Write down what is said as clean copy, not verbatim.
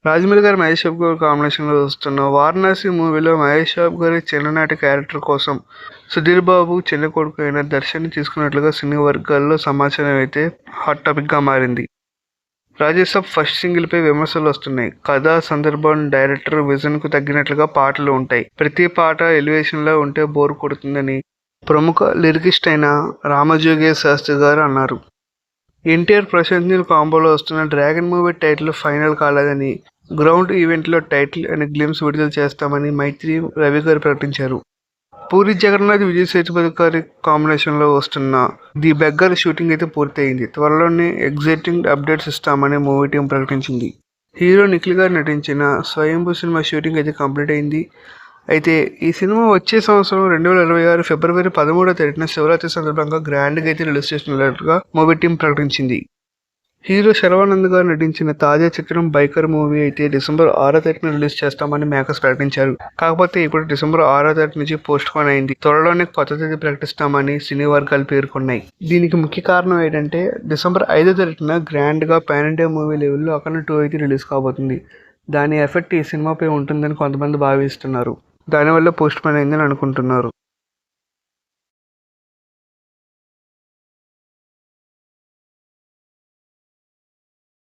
రాజమౌళి గారు మహేష్ బాబు గారు కాంబినేషన్లో వస్తున్న వారణాసి మూవీలో మహేష్ బాబు గారి చిన్ననాటి క్యారెక్టర్ కోసం సుధీర్ బాబు చిన్న కొడుకు అయిన దర్శన్ని తీసుకున్నట్లుగా సినీ వర్గాల్లో సమాచారం అయితే హాట్ టాపిక్గా మారింది. రాజేసాబ్ ఫస్ట్ సింగిల్పై విమర్శలు వస్తున్నాయి. కథ, సందర్భం, డైరెక్టర్ విజన్కు తగ్గినట్లుగా పాటలు ఉంటాయి. ప్రతి పాట ఎలివేషన్లో ఉంటే బోర్ కొడుతుందని ప్రముఖ లిరికిస్ట్ అయిన రామజోగయ్య శాస్త్రి గారు అన్నారు. ఎన్టీఆర్, ప్రశాంత్ నీల్ కాంబోలో వస్తున్న డ్రాగన్ మూవీ టైటిల్ ఫైనల్ కాలేదని, గ్రౌండ్ ఈవెంట్లో టైటిల్ అండ్ గ్లిమ్స్ విడుదల చేస్తామని మైత్రి రవి గారు ప్రకటించారు. పూరి జగన్నాథ్, విజయ్ సేతుపతి గారి కాంబినేషన్లో వస్తున్న ది బెగ్గర్ షూటింగ్ అయితే పూర్తయింది. త్వరలోనే ఎగ్జైటింగ్ అప్డేట్స్ ఇస్తామని మూవీ టీం ప్రకటించింది. హీరో నిఖిల్ గారు నటించిన స్వయంభూ సినిమా షూటింగ్ అయితే కంప్లీట్ అయింది. అయితే ఈ సినిమా వచ్చే సంవత్సరం 2026 ఫిబ్రవరి 13వ తేదీన శివరాత్రి సందర్భంగా గ్రాండ్గా అయితే రిలీజ్ చేస్తున్నట్లుగా మూవీ టీం ప్రకటించింది. హీరో శర్వానంద్ గారు నటించిన తాజా చిత్రం బైకర్ మూవీ అయితే డిసెంబర్ 6వ తేదీన రిలీజ్ చేస్తామని మేకర్స్ ప్రకటించారు. కాకపోతే ఇప్పుడు డిసెంబర్ 6వ తేదీ నుంచి పోస్ట్ పోన్ అయింది. త్వరలోనే కొత్త తేదీ ప్రకటిస్తామని సినీ వర్గాలు పేర్కొన్నాయి. దీనికి ముఖ్య కారణం ఏంటంటే డిసెంబర్ 5వ తేదీన గ్రాండ్గా పాన్ ఇండియా మూవీ లెవెల్లో అఖండ 2 అయితే రిలీజ్ కాబోతుంది. దాని ఎఫెక్ట్ ఈ సినిమాపై ఉంటుందని కొంతమంది భావిస్తున్నారు. దానివల్ల పోస్ట్ పోన్ అయిందని అనుకుంటున్నారు.